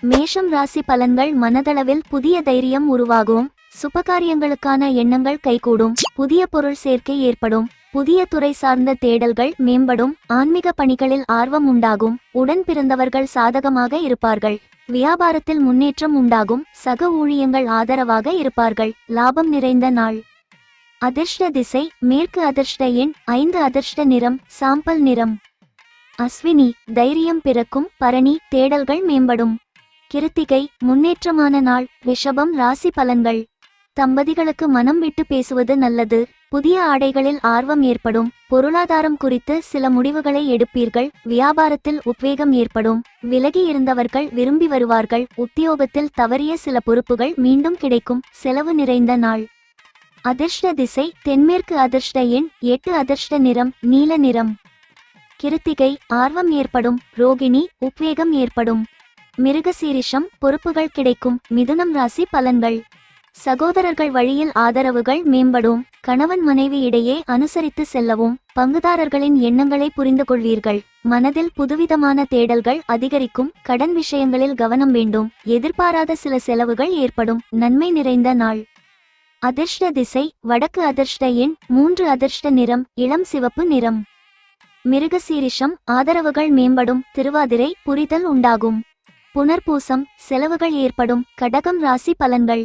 மேஷம் ராசி பலன்கள். மனதளவில் புதிய தைரியம் உருவாகும். சுபகாரியங்களுக்கான எண்ணங்கள் கைகூடும். புதிய பொருள் சேர்க்கை ஏற்படும். புதிய துறை சார்ந்த தேடல்கள் மேம்படும். ஆன்மீக பணிகளில் ஆர்வம் உண்டாகும். உடன் பிறந்தவர்கள் சாதகமாக இருப்பார்கள். வியாபாரத்தில் முன்னேற்றம் உண்டாகும். சக ஊழியங்கள் ஆதரவாக இருப்பார்கள். லாபம் நிறைந்த நாள். அதிர்ஷ்ட திசை மேற்கு. அதிர்ஷ்ட எண் 5. அதிர்ஷ்ட நிறம் சாம்பல் நிறம். அஸ்வினி தைரியம் பிறக்கும். பரணி தேடல்கள் மேம்படும். கிருத்திகை முன்னேற்றமான நாள். ரிஷபம் ராசி பலன்கள். தம்பதிகளுக்கு மனம் விட்டு பேசுவது நல்லது. புதிய ஆடைகளில் ஆர்வம் ஏற்படும். பொருளாதாரம் குறித்து சில முடிவுகளை எடுப்பீர்கள். வியாபாரத்தில் உத்வேகம் ஏற்படும். விலகி இருந்தவர்கள் விரும்பி வருவார்கள். உத்தியோகத்தில் தவறிய சில பொறுப்புகள் மீண்டும் கிடைக்கும். செலவு நிறைந்த நாள். அதிர்ஷ்ட திசை தென்மேற்கு. அதிர்ஷ்ட எண் 8. அதிர்ஷ்ட நிறம் நீல நிறம். கிருத்திகை ஆர்வம் ஏற்படும். ரோகிணி உத்வேகம் ஏற்படும். மிருகசீரிஷம் பொறுப்புகள் கிடைக்கும். மிதுனம் ராசி பலன்கள். சகோதரர்கள் வழியில் ஆதரவுகள் மேம்படும். கணவன் மனைவி இடையே அனுசரித்து செல்லவும். பங்குதாரர்களின் எண்ணங்களை புரிந்து கொள்வீர்கள். மனதில் புதுவிதமான தேடல்கள் அதிகரிக்கும். கடன் விஷயங்களில் கவனம் வேண்டும். எதிர்பாராத சில செலவுகள் ஏற்படும். நன்மை நிறைந்த நாள். அதிர்ஷ்ட திசை வடக்கு. அதிர்ஷ்ட எண் 3. அதிர்ஷ்ட நிறம் இளம் சிவப்பு நிறம். மிருகசீரிஷம் ஆதரவுகள் மேம்படும். திருவாதிரை புரிதல் உண்டாகும். புனர்பூசம் செலவுகள் ஏற்படும். கடகம் ராசி பலன்கள்.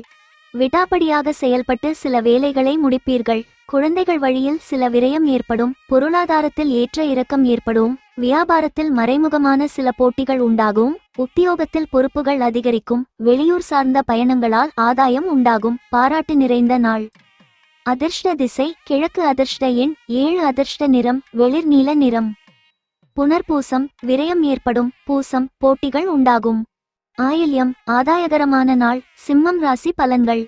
விடாப்படியாக செயல்பட்டு சில வேலைகளை முடிப்பீர்கள். குழந்தைகள் வழியில் சில விரயம் ஏற்படும். பொருளாதாரத்தில் ஏற்ற இறக்கம் ஏற்படும். வியாபாரத்தில் மறைமுகமான சில போட்டிகள் உண்டாகும். உத்தியோகத்தில் பொறுப்புகள் அதிகரிக்கும். வெளியூர் சார்ந்த பயணங்களால் ஆதாயம் உண்டாகும். பாராட்டு நிறைந்த நாள். அதிர்ஷ்ட திசை கிழக்கு. அதிர்ஷ்ட எண் 7. அதிர்ஷ்ட நிறம் வெளிர் நீல நிறம். புனர்பூசம் விரயம் ஏற்படும். பூசம் போட்டிகள் உண்டாகும். ஆயில்யம் ஆதாயகரமான நாள். சிம்மம் ராசி பலன்கள்.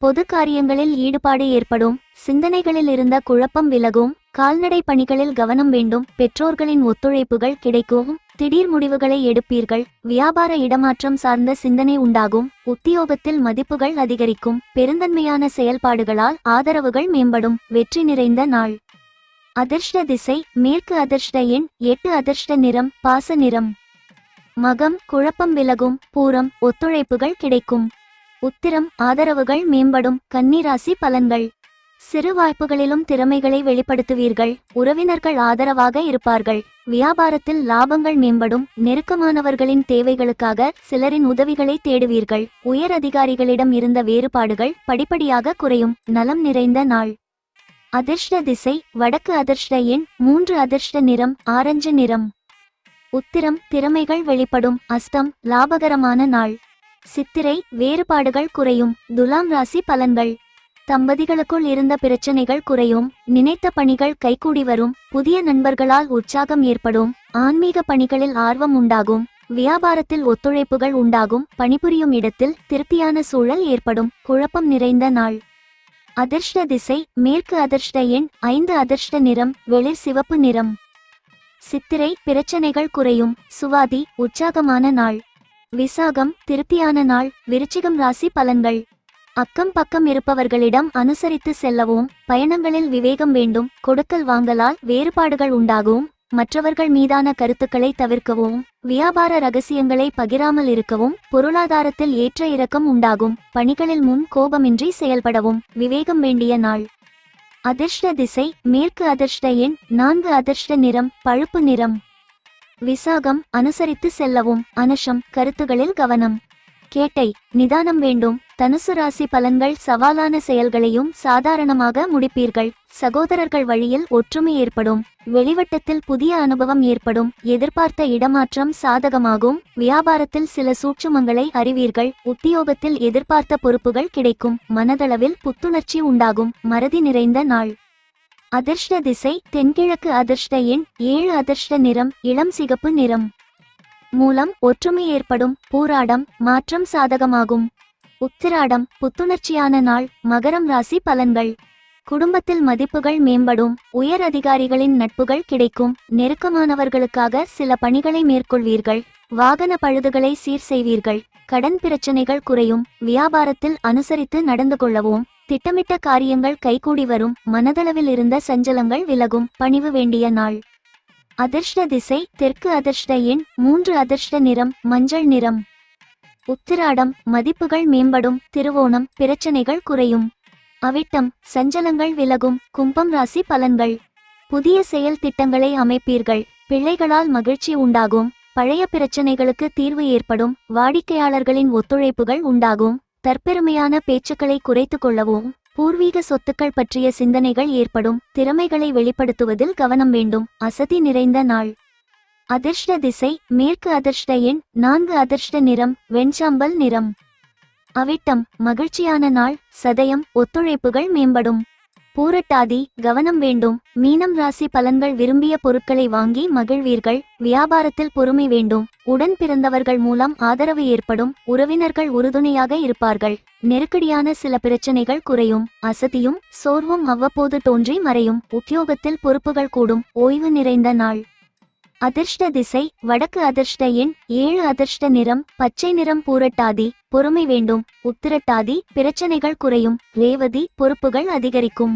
பொது காரியங்களில் ஈடுபாடு ஏற்படும். சிந்தனைகளில் இருந்த குழப்பம் விலகும். கால்நடை பணிகளில் கவனம் வேண்டும். பெற்றோர்களின் ஒத்துழைப்புகள் கிடைக்கும். திடீர் முடிவுகளை எடுப்பீர்கள். வியாபார இடமாற்றம் சார்ந்த சிந்தனை உண்டாகும். உத்தியோகத்தில் மதிப்புகள் அதிகரிக்கும். பெருந்தன்மையான செயல்பாடுகளால் ஆதரவுகள் மேம்படும். வெற்றி நிறைந்த நாள். அதிர்ஷ்ட திசை மேற்கு. அதிர்ஷ்ட எண் 8. அதிர்ஷ்ட நிறம் பாச நிறம். மகம் குழப்பம் விலகும். பூரம் ஒத்துழைப்புகள் கிடைக்கும். உத்திரம் ஆதரவுகள் மேம்படும். கன்னி ராசி பலன்கள். சிறு வாய்ப்புகளிலும் திறமைகளை வெளிப்படுத்துவீர்கள். உறவினர்கள் ஆதரவாக இருப்பார்கள். வியாபாரத்தில் லாபங்கள் மேம்படும். நெருக்கமானவர்களின் தேவைகளுக்காக சிலரின் உதவிகளை தேடுவீர்கள். உயர் அதிகாரிகளிடம் இருந்த வேறுபாடுகள் படிப்படியாக குறையும். நலம் நிறைந்த நாள். அதிர்ஷ்ட திசை வடக்கு. அதிர்ஷ்ட எண் 3. அதிர்ஷ்ட நிறம் ஆரஞ்சு நிறம். உத்திரம் திறமைகள் வெளிப்படும். அஸ்தம் லாபகரமான நாள். சித்திரை வேறுபாடுகள் குறையும். துலாம் ராசி பலன்கள். தம்பதிகளுக்குள் இருந்த பிரச்சனைகள் குறையும். நினைத்த பணிகள் கைகூடி வரும். புதிய நண்பர்களால் உற்சாகம் ஏற்படும். ஆன்மீக பணிகளில் ஆர்வம் உண்டாகும். வியாபாரத்தில் ஒத்துழைப்புகள் உண்டாகும். பணிபுரியும் இடத்தில் திருப்தியான சூழல் ஏற்படும். குழப்பம் நிறைந்த நாள். அதிர்ஷ்ட திசை மேற்கு. அதிர்ஷ்ட எண் 5. அதிர்ஷ்ட நிறம் வெளிர் சிவப்பு நிறம். சித்திரை பிரச்சனைகள் குறையும். சுவாதி உற்சாகமான நாள். விசாகம் திருப்தியான நாள். விருச்சிகம் ராசி பலன்கள். அக்கம் பக்கம் இருப்பவர்களிடம் அனுசரித்து செல்லவும். பயணங்களில் விவேகம் வேண்டும். கொடுக்கல் வாங்கலால் வேறுபாடுகள் உண்டாகும். மற்றவர்கள் மீதான கருத்துக்களை தவிர்க்கவும். வியாபார ரகசியங்களை பகிராமல் இருக்கவும். பொருளாதாரத்தில் ஏற்ற இறக்கம் உண்டாகும். பணிகளில் முன் கோபமின்றி செயல்படவும். விவேகம் வேண்டிய நாள். அதிர்ஷ்ட திசை மேற்கு. அதிர்ஷ்ட எண் 4. அதிர்ஷ்ட நிறம் பழுப்பு நிறம். விசாகம் அனுசரித்து செல்லவும். அனுஷம் கருத்துகளில் கவனம். கேட்டை நிதானம் வேண்டும். தனுசு ராசி பலன்கள். சவாலான செயல்களையும் சாதாரணமாக முடிப்பீர்கள். சகோதரர்கள் வழியில் ஒற்றுமை ஏற்படும். வெளிவட்டத்தில் புதிய அனுபவம் ஏற்படும். எதிர்பார்த்த இடமாற்றம் சாதகமாகும். வியாபாரத்தில் சில சூட்சுமங்களை அறிவீர்கள். உத்தியோகத்தில் எதிர்பார்த்த பொறுப்புகள் கிடைக்கும். மனதளவில் புத்துணர்ச்சி உண்டாகும். மறதி நிறைந்த நாள். அதிர்ஷ்ட திசை தென்கிழக்கு. அதிர்ஷ்ட எண் 7. அதிர்ஷ்ட நிறம் இளம் சிகப்பு நிறம். மூலம் ஒற்றுமை ஏற்படும். பூராடம் மாற்றம் சாதகமாகும். உத்திராடம் புத்துணர்ச்சியான நாள். மகரம் ராசி பலன்கள். குடும்பத்தில் மதிப்புகள் மேம்படும். உயர் அதிகாரிகளின் நட்புகள் கிடைக்கும். நெருக்கமானவர்களுக்காக சில பணிகளை மேற்கொள்வீர்கள். வாகன பழுதுகளை சீர் செய்வீர்கள். கடன் பிரச்சனைகள் குறையும். வியாபாரத்தில் அனுசரித்து நடந்து கொள்ளவும். திட்டமிட்ட காரியங்கள் கைகூடி வரும். மனதளவில் இருந்த சஞ்சலங்கள் விலகும். பணிவு வேண்டிய நாள். அதிர்ஷ்ட திசை தெற்கு. அதிர்ஷ்ட எண் 3. அதிர்ஷ்ட நிறம் மஞ்சள் நிறம். உத்திராடம் மதிப்புகள் மேம்படும். திருவோணம் பிரச்சனைகள் குறையும். அவிட்டம் சஞ்சலங்கள் விலகும். கும்பம் ராசி பலன்கள். புதிய செயல் திட்டங்களை அமைப்பீர்கள். பிள்ளைகளால் மகிழ்ச்சி உண்டாகும். பழைய பிரச்சனைகளுக்கு தீர்வு ஏற்படும். வாடிக்கையாளர்களின் ஒத்துழைப்புகள் உண்டாகும். தற்பெருமையான பேச்சுக்களை குறைத்து கொள்ளவும். பூர்வீக சொத்துக்கள் பற்றிய சிந்தனைகள் ஏற்படும். திறமைகளை வெளிப்படுத்துவதில் கவனம் வேண்டும். அசதி நிறைந்த நாள். அதிர்ஷ்ட திசை மேற்கு. அதிர்ஷ்ட எண் 4. அதிர்ஷ்ட நிறம் வெண்சாம்பல் நிறம். அவிட்டம் மகிழ்ச்சியான நாள். சதயம் ஒத்துழைப்புகள் மேம்படும். பூரட்டாதி கவனம் வேண்டும். மீனம் ராசி பலன்கள். விரும்பிய பொருட்களை வாங்கி மகிழ்வீர்கள். வியாபாரத்தில் பொறுமை வேண்டும். உடன் பிறந்தவர்கள் மூலம் ஆதரவு ஏற்படும். உறவினர்கள் உறுதுணையாக இருப்பார்கள். நெருக்கடியான சில பிரச்சனைகள் குறையும். அசதியும் சோர்வும் அவ்வப்போது தோன்றி மறையும். உத்தியோகத்தில் பொறுப்புகள் கூடும். ஓய்வு நிறைந்த நாள். அதிர்ஷ்ட திசை வடக்கு. அதிர்ஷ்ட எண் 7. அதிர்ஷ்ட நிறம் பச்சை நிறம். பூரட்டாதி பொறுமை வேண்டும். உத்திரட்டாதி பிரச்சனைகள் குறையும். ரேவதி பொறுப்புகள் அதிகரிக்கும்.